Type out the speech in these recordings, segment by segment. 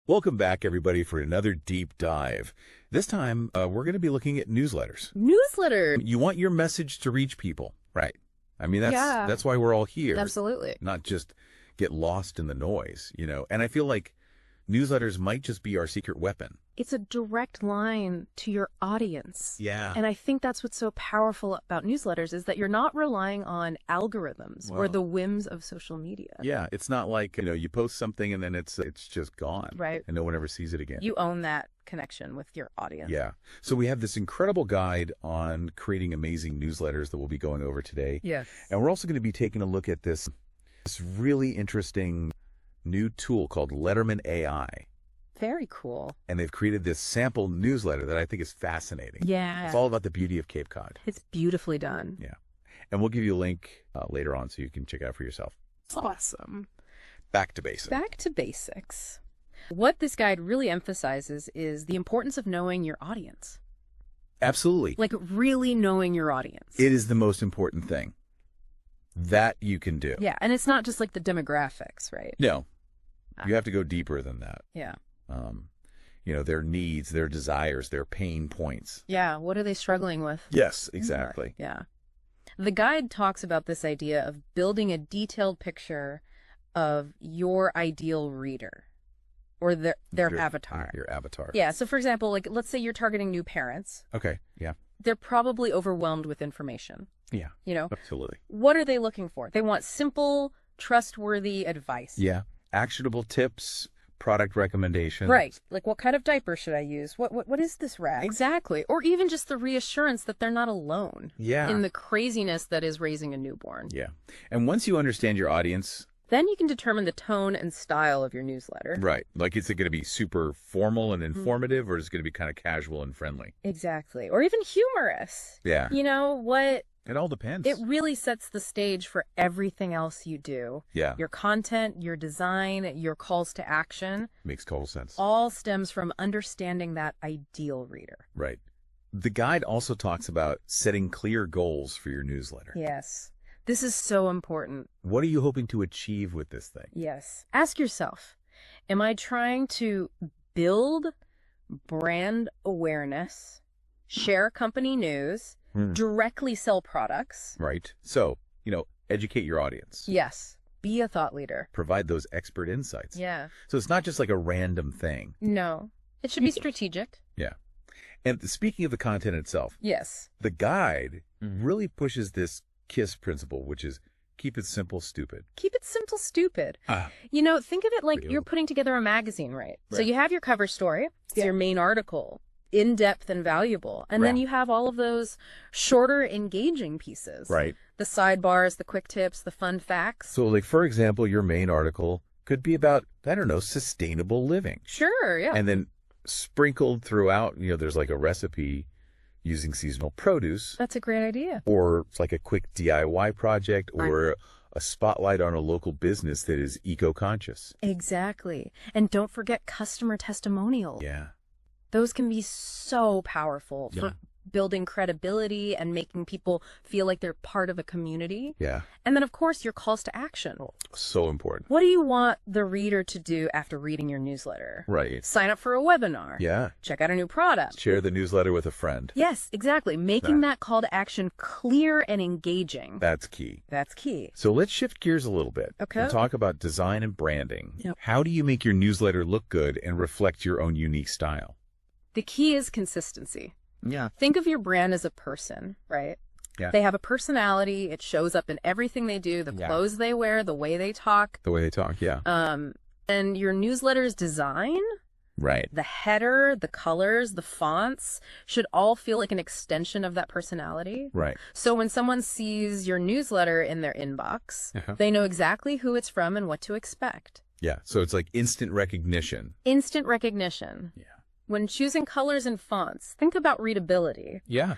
Welcome back, everybody, for another deep dive. This time, we're going to be looking at newsletters. Newsletter. You want your message to reach people, right? I mean, that's why we're all here. Absolutely. Not just get lost in the noise, you know. And I feel like newsletters might just be our secret weapon. It's a direct line to your audience. Yeah. And I think that's what's so powerful about newsletters is that you're not relying on algorithms or the whims of social media. Yeah, it's not like, you know, you post something and then it's just gone. Right. And no one ever sees it again. You own that connection with your audience. Yeah. So we have this incredible guide on creating amazing newsletters that we'll be going over today. Yes. And we're also going to be taking a look at this really interesting new tool called Letterman AI. Very cool. And they've created this sample newsletter that I think is fascinating. Yeah. It's all about the beauty of Cape Cod. It's beautifully done. Yeah. And we'll give you a link later on so you can check it out for yourself. Awesome. Back to basics. Back to basics. What this guide really emphasizes is the importance of knowing your audience. Absolutely. Like really knowing your audience. It is the most important thing that you can do. Yeah. And it's not just like the demographics, right? No. You have to go deeper than that. Yeah. You know, their needs, their desires, their pain points. Yeah. What are they struggling with? Yes, exactly. Yeah. The guide talks about this idea of building a detailed picture of your ideal reader or their avatar. Your avatar. Yeah. So, for example, like let's say you're targeting new parents. Okay. Yeah. They're probably overwhelmed with information. Yeah. You know? Absolutely. What are they looking for? They want simple, trustworthy advice. Yeah. Actionable tips, product recommendations. Right. Like, what kind of diaper should I use? What is this rag? Exactly. Or even just the reassurance that they're not alone. Yeah. In the craziness that is raising a newborn. Yeah. And once you understand your audience, then you can determine the tone and style of your newsletter. Right. Like, is it going to be super formal and informative, or is it going to be kind of casual and friendly? Exactly. Or even humorous. Yeah. You know what? It all depends. It really sets the stage for everything else you do. Yeah. Your content, your design, your calls to action. Makes total sense. All stems from understanding that ideal reader. Right. The guide also talks about setting clear goals for your newsletter. Yes. This is so important. What are you hoping to achieve with this thing? Yes. Ask yourself, am I trying to build brand awareness, share company news, directly sell products? Right. So, you know, educate your audience. Yes. Be a thought leader. Provide those expert insights. Yeah. So it's not just like a random thing. No. It should be strategic. Yeah. And speaking of the content itself. Yes. The guide really pushes this KISS principle, which is keep it simple, stupid. Keep it simple, stupid. You know, think of it like you're putting together a magazine, right? So you have your cover story. It's your main article. In-depth and valuable. And then you have all of those shorter, engaging pieces. Right. The sidebars, the quick tips, the fun facts. So, like, for example, your main article could be about, I don't know, sustainable living. Sure, yeah. And then sprinkled throughout, you know, there's like a recipe using seasonal produce. That's a great idea. Or it's like a quick DIY project or a spotlight on a local business that is eco-conscious. Exactly. And don't forget customer testimonials. Yeah. Those can be so powerful for building credibility and making people feel like they're part of a community. Yeah. And then, of course, your calls to action. So important. What do you want the reader to do after reading your newsletter? Right. Sign up for a webinar. Yeah. Check out a new product. Share the newsletter with a friend. Yes, exactly. Making that call to action clear and engaging. That's key. That's key. So let's shift gears a little bit and talk about design and branding. Yep. How do you make your newsletter look good and reflect your own unique style? The key is consistency. Yeah. Think of your brand as a person, right? Yeah. They have a personality. It shows up in everything they do, the clothes they wear, the way they talk. The way they talk, yeah. And your newsletter's design, right? The header, the colors, the fonts should all feel like an extension of that personality. Right. So when someone sees your newsletter in their inbox, they know exactly who it's from and what to expect. Yeah. So it's like instant recognition. Instant recognition. Yeah. When choosing colors and fonts, think about readability. Yeah.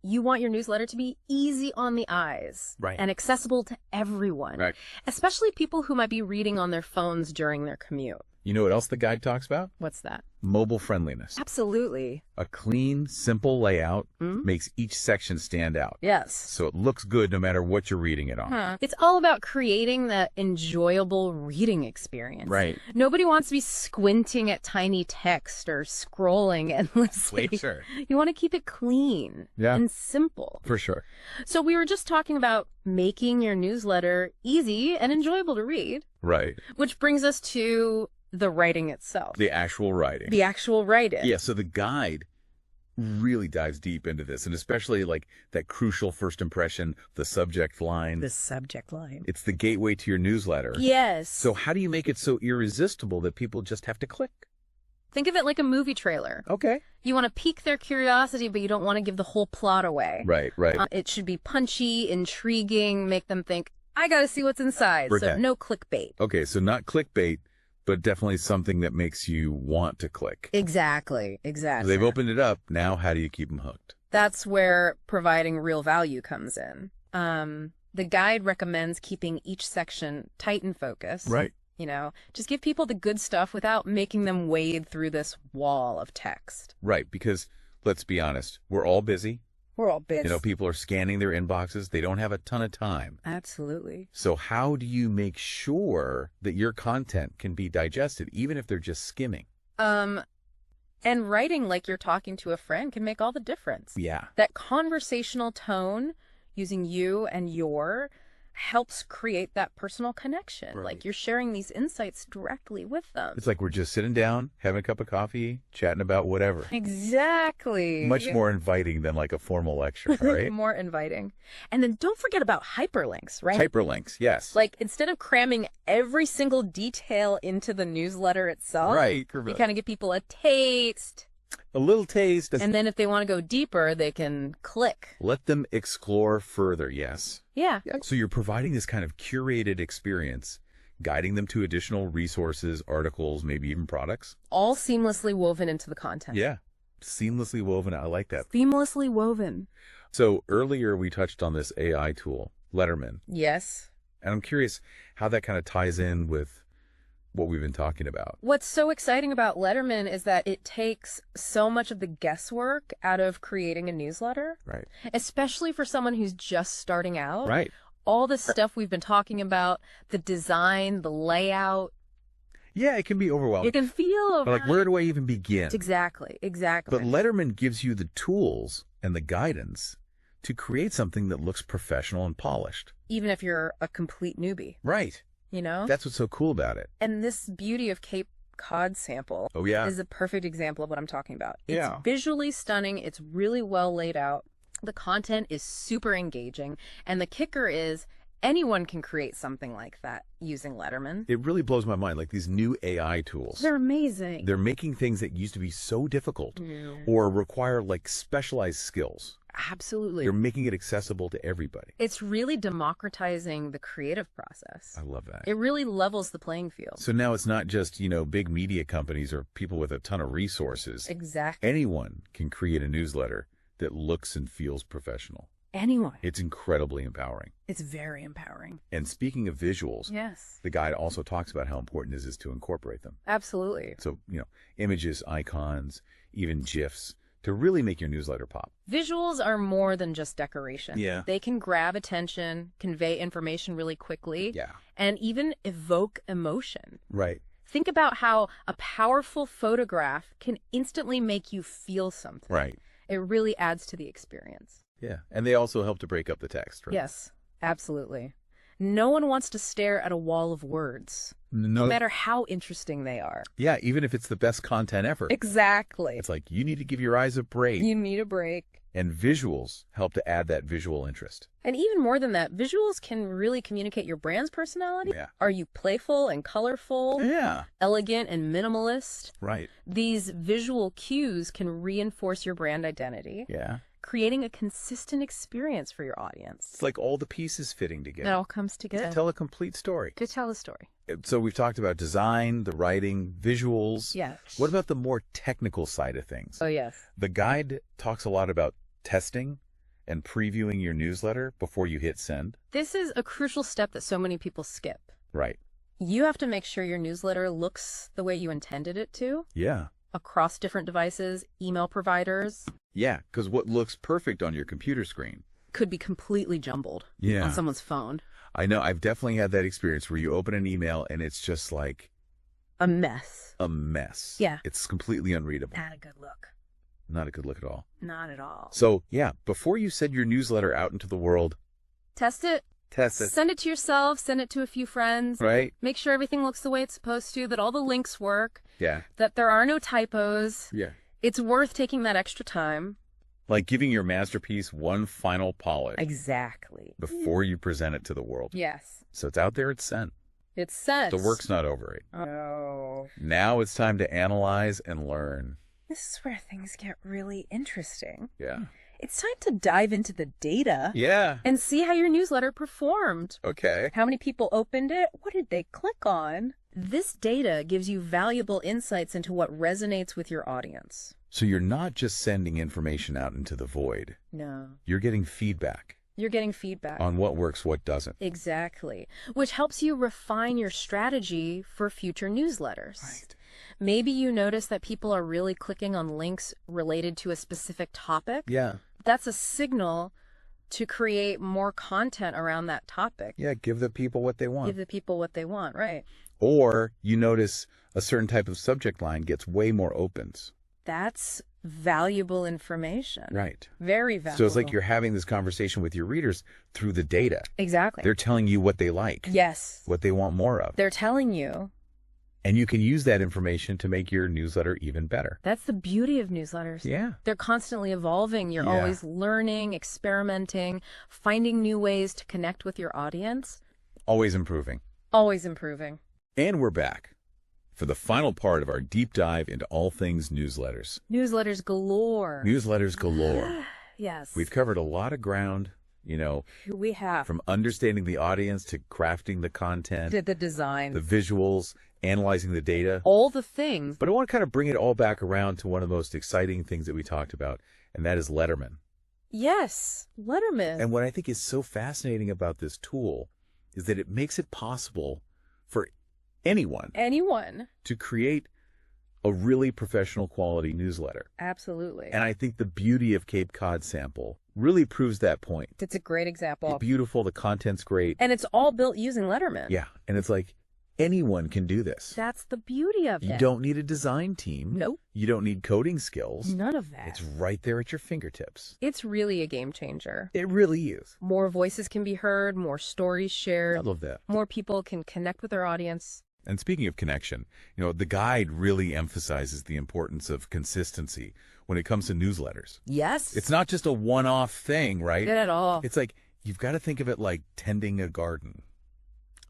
You want your newsletter to be easy on the eyes and accessible to everyone, especially people who might be reading on their phones during their commute. You know what else the guide talks about? What's that? Mobile friendliness. Absolutely. A clean, simple layout makes each section stand out. Yes. So it looks good no matter what you're reading it on. It's all about creating that enjoyable reading experience. Right. Nobody wants to be squinting at tiny text or scrolling endlessly. Wait, sure. You want to keep it clean and simple. For sure. So we were just talking about making your newsletter easy and enjoyable to read. Right. Which brings us to the writing itself. The actual writing. The actual writing. Yeah, so the guide really dives deep into this, and especially like that crucial first impression, the subject line. The subject line. It's the gateway to your newsletter. Yes. So how do you make it so irresistible that people just have to click? Think of it like a movie trailer. Okay. You want to pique their curiosity, but you don't want to give the whole plot away. Right, right. It should be punchy, intriguing, make them think, I got to see what's inside. So no clickbait. Okay, so not clickbait, but definitely something that makes you want to click. Exactly, exactly. So they've opened it up. Now, how do you keep them hooked? That's where providing real value comes in. The guide recommends keeping each section tight and focused. Right. You know, just give people the good stuff without making them wade through this wall of text. Right, because let's be honest, we're all busy. We're all busy. You know, people are scanning their inboxes. They don't have a ton of time. Absolutely. So how do you make sure that your content can be digested, even if they're just skimming? And writing like you're talking to a friend can make all the difference. Yeah. That conversational tone, using you and your, helps create that personal connection. Right. Like you're sharing these insights directly with them. It's like we're just sitting down, having a cup of coffee, chatting about whatever. Exactly. Much more inviting than like a formal lecture, right? More inviting. And then don't forget about hyperlinks, right? Hyperlinks, yes. Like instead of cramming every single detail into the newsletter itself, right. You kind of give people a taste. A little taste. And then if they want to go deeper, they can click. Let them explore further, yes. Yeah. So you're providing this kind of curated experience, guiding them to additional resources, articles, maybe even products. All seamlessly woven into the content. Yeah. Seamlessly woven. I like that. Seamlessly woven. So earlier we touched on this AI tool, Letterman. Yes. And I'm curious how that kind of ties in with what we've been talking about. What's so exciting about Letterman is that it takes so much of the guesswork out of creating a newsletter. Right. Especially for someone who's just starting out. Right. All the stuff we've been talking about, the design, the layout. Yeah, it can be overwhelming. It can feel overwhelming. But like, where do I even begin? Exactly. Exactly. But Letterman gives you the tools and the guidance to create something that looks professional and polished. Even if you're a complete newbie. Right. You know? That's what's so cool about it. And this beauty of Cape Cod sample is a perfect example of what I'm talking about. It's visually stunning. It's really well laid out. The content is super engaging. And the kicker is anyone can create something like that using Letterman. It really blows my mind. Like these new AI tools. They're amazing. They're making things that used to be so difficult or require like specialized skills. Absolutely. They're making it accessible to everybody. It's really democratizing the creative process. I love that. It really levels the playing field. So now it's not just, you know, big media companies or people with a ton of resources. Exactly. Anyone can create a newsletter that looks and feels professional. Anyone. It's incredibly empowering. It's very empowering. And speaking of visuals, yes, the guide also talks about how important it is to incorporate them. Absolutely. So, you know, images, icons, even GIFs, to really make your newsletter pop. Visuals are more than just decoration. Yeah. They can grab attention, convey information really quickly, and even evoke emotion. Right. Think about how a powerful photograph can instantly make you feel something. Right. It really adds to the experience. Yeah. And they also help to break up the text, right? Yes, absolutely. No one wants to stare at a wall of words, no matter how interesting they are. Yeah, even if it's the best content ever. Exactly. It's like you need to give your eyes a break. You need a break. And visuals help to add that visual interest. And even more than that, visuals can really communicate your brand's personality. Yeah. Are you playful and colorful? Yeah. Elegant and minimalist? Right. These visual cues can reinforce your brand identity. Yeah. Creating a consistent experience for your audience. It's like all the pieces fitting together. It all comes together. To tell a complete story. To tell a story. So we've talked about design, the writing, visuals. Yes. What about the more technical side of things? Oh, yes. The guide talks a lot about testing and previewing your newsletter before you hit send. This is a crucial step that so many people skip. Right. You have to make sure your newsletter looks the way you intended it to. Yeah. Across different devices, email providers. Yeah, because what looks perfect on your computer screen could be completely jumbled on someone's phone. I know. I've definitely had that experience where you open an email and it's just like... a mess. A mess. Yeah. It's completely unreadable. Not a good look. Not a good look at all. Not at all. So, yeah, before you send your newsletter out into the world... test it. Test it. Send it to yourself. Send it to a few friends. Right. Make sure everything looks the way it's supposed to, that all the links work. Yeah. That there are no typos. Yeah. It's worth taking that extra time. Like giving your masterpiece one final polish. Exactly. Before you present it to the world. Yes. So it's out there, it's sent. It's sent. The work's not over. Oh. Now it's time to analyze and learn. This is where things get really interesting. Yeah. It's time to dive into the data. Yeah. And see how your newsletter performed. Okay. How many people opened it? What did they click on? This data gives you valuable insights into what resonates with your audience. So you're not just sending information out into the void. No. You're getting feedback. You're getting feedback. On what works, what doesn't. Exactly. Which helps you refine your strategy for future newsletters. Right. Maybe you notice that people are really clicking on links related to a specific topic. Yeah. That's a signal to create more content around that topic. Yeah, give the people what they want. Give the people what they want, right. Or you notice a certain type of subject line gets way more opens. That's valuable information. Right. Very valuable. So it's like you're having this conversation with your readers through the data. Exactly. They're telling you what they like. Yes. What they want more of. They're telling you. And you can use that information to make your newsletter even better. That's the beauty of newsletters. Yeah. They're constantly evolving. You're always learning, experimenting, finding new ways to connect with your audience. Always improving. Always improving. And we're back for the final part of our deep dive into all things newsletters. Newsletters galore. Newsletters galore. Yes. We've covered a lot of ground, you know. We have. From understanding the audience to crafting the content. To the design. The visuals, analyzing the data. All the things. But I want to kind of bring it all back around to one of the most exciting things that we talked about, and that is Letterman. Yes, Letterman. And what I think is so fascinating about this tool is that it makes it possible for anyone to create a really professional quality newsletter. Absolutely. And I think the beauty of Cape Cod Sample really proves that point. It's a great example. It's beautiful. The content's great. And it's all built using Letterman. Yeah. And it's like anyone can do this. That's the beauty of it. You don't need a design team. Nope. You don't need coding skills. None of that. It's right there at your fingertips. It's really a game changer. It really is. More voices can be heard, more stories shared. I love that. More people can connect with their audience. And speaking of connection, you know, the guide really emphasizes the importance of consistency when it comes to newsletters. Yes. It's not just a one-off thing, right? Not at all. It's like, you've got to think of it like tending a garden.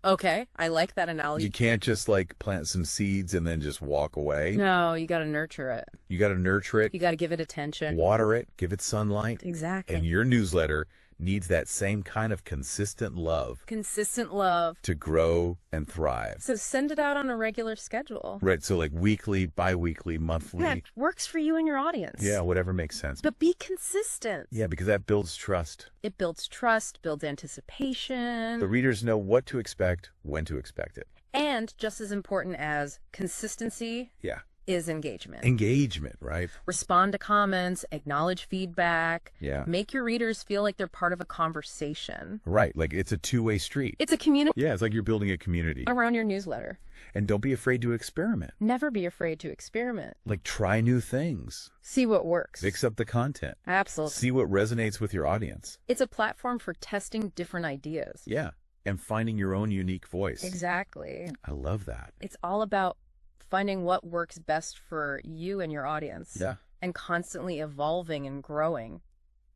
Okay, I like that analogy. You can't just like plant some seeds and then just walk away. No, you got to nurture it. You got to nurture it. You got to give it attention. Water it, give it sunlight. Exactly. And your newsletter needs that same kind of consistent love. Consistent love. To grow and thrive. So send it out on a regular schedule. Right, so like weekly, bi-weekly, monthly. Yeah, it works for you and your audience. Yeah, whatever makes sense. But be consistent. Yeah, because that builds trust. It builds trust, builds anticipation. The readers know what to expect, when to expect it. And just as important as consistency. Yeah. Is engagement. Engagement, right? Respond to comments, acknowledge feedback. Yeah. Make your readers feel like they're part of a conversation. Right, like it's a two-way street. It's a community. Yeah, it's like you're building a community. Around your newsletter. And don't be afraid to experiment. Never be afraid to experiment. Like try new things. See what works. Mix up the content. Absolutely. See what resonates with your audience. It's a platform for testing different ideas. Yeah, and finding your own unique voice. Exactly. I love that. It's all about finding what works best for you and your audience. Yeah. And constantly evolving and growing.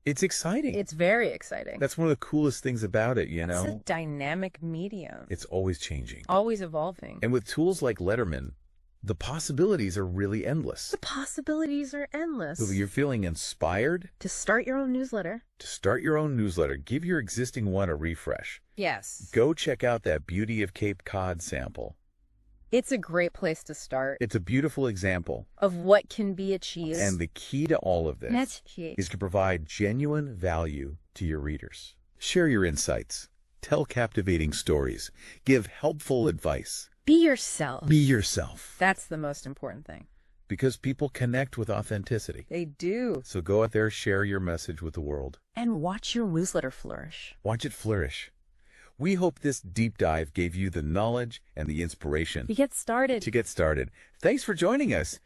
It's exciting. It's very exciting. That's one of the coolest things about it, you know? It's a dynamic medium. It's always changing. Always evolving. And with tools like Letterman, the possibilities are really endless. The possibilities are endless. So you're feeling inspired? To start your own newsletter. To start your own newsletter. Give your existing one a refresh. Yes. Go check out that Beauty of Cape Cod sample. It's a great place to start. It's a beautiful example of what can be achieved. And the key to all of this is to provide genuine value to your readers. Share your insights. Tell captivating stories. Give helpful advice. Be yourself. Be yourself. That's the most important thing. Because people connect with authenticity. They do. So go out there, share your message with the world. And watch your newsletter flourish. Watch it flourish. We hope this deep dive gave you the knowledge and the inspiration to get started. Thanks for joining us.